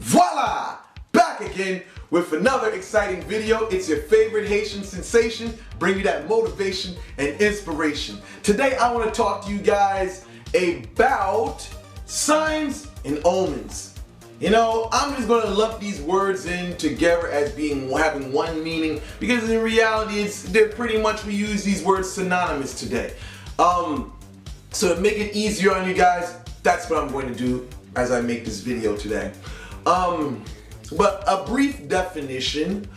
Voila! Back again with another exciting video. It's your favorite Haitian sensation, bring you that motivation and inspiration. Today I want to talk to you guys about signs and omens. You know, I'm just going to lump these words in together as having one meaning, because in reality they're pretty much, we use these words synonymous today. So to make it easier on you guys, that's what I'm going to do as I make this video today. But a brief definition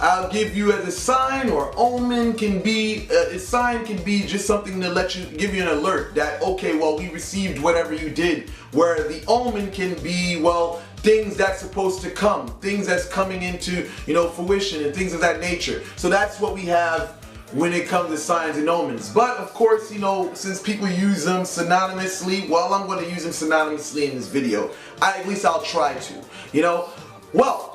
I'll give you as a sign or omen can be, a sign can be just something to give you an alert that, okay, well, we received whatever you did, where the omen can be, well, things that's supposed to come, things that's coming into, fruition and things of that nature. So that's what we have when it comes to signs and omens. But of course, since people use them synonymously, well, I'm going to use them synonymously in this video. At least I'll try to, Well,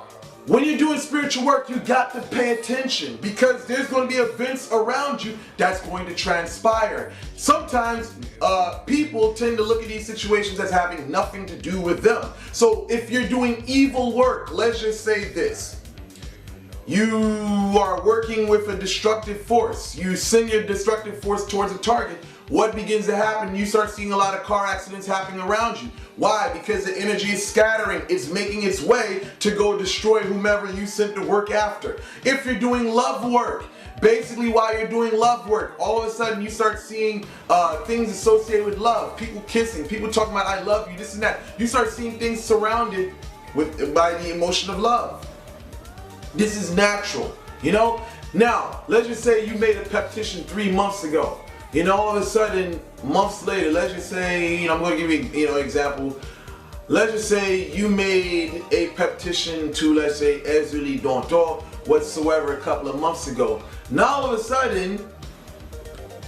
when you're doing spiritual work, you got to pay attention, because there's going to be events around you that's going to transpire. Sometimes people tend to look at these situations as having nothing to do with them. So if you're doing evil work, let's just say this. You are working with a destructive force. You send your destructive force towards a target. What begins to happen? You start seeing a lot of car accidents happening around you. Why? Because the energy is scattering. It's making its way to go destroy whomever you sent to work after. If you're doing love work, basically while you're doing love work, all of a sudden you start seeing things associated with love. People kissing, people talking about I love you, this and that. You start seeing things surrounded by the emotion of love. This is natural, Now, let's just say you made a petition 3 months ago. All of a sudden, months later, let's just say, I'm going to give you, an example. Let's just say you made a petition to, let's say, Ezuli Donto, whatsoever, a couple of months ago. Now, all of a sudden,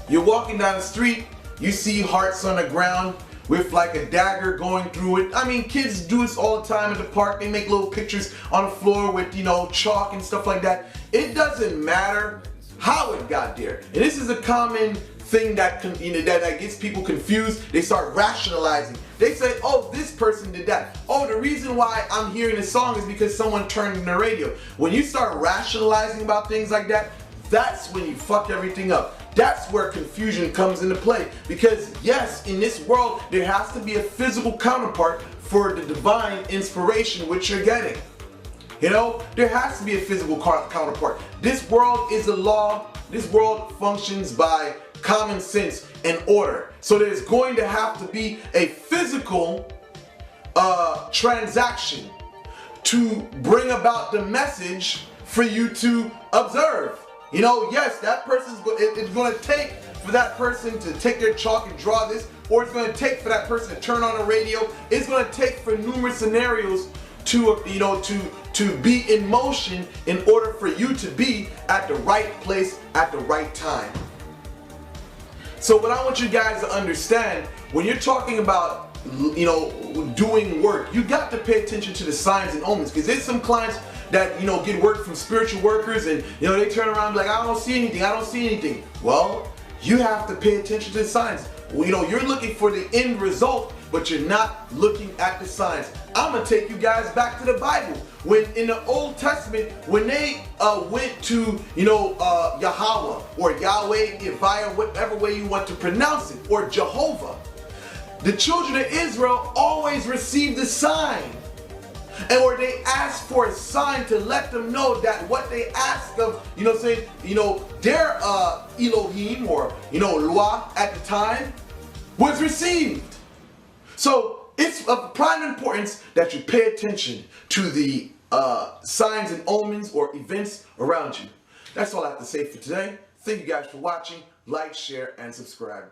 you're walking down the street, you see hearts on the ground with like a dagger going through it. I mean, kids do this all the time at the park. They make little pictures on the floor with, chalk and stuff like that. It doesn't matter how it got there. And this is a common thing that that gets people confused. They start rationalizing. They say, oh, this person did that. Oh, the reason why I'm hearing this song is because someone turned in the radio. When you start rationalizing about things like that, that's when you fuck everything up. That's where confusion comes into play. Because yes, in this world, there has to be a physical counterpart for the divine inspiration which you're getting. There has to be a physical counterpart. This world is a law. This world functions by common sense and order. So there's going to have to be a physical transaction to bring about the message for you to observe. Yes, that person's it's going to take for that person to take their chalk and draw this, or it's going to take for that person to turn on the radio. It's going to take for numerous scenarios to to be in motion in order for you to be at the right place at the right time. So what I want you guys to understand, when you're talking about doing work, you got to pay attention to the signs and omens, because there's some clients that get work from spiritual workers, and they turn around and be like, I don't see anything, I don't see anything. Well, you have to pay attention to the signs. You're looking for the end result, but you're not looking at the signs. I'm gonna take you guys back to the Bible. When in the Old Testament, when they went to Yahweh or Yahweh, Yahweh, whatever way you want to pronounce it, or Jehovah, the children of Israel always received a sign. Or they asked for a sign to let them know that what they asked of, their Elohim or, Loa at the time was received. So it's of prime importance that you pay attention to the signs and omens or events around you. That's all I have to say for today. Thank you guys for watching. Like, share, and subscribe.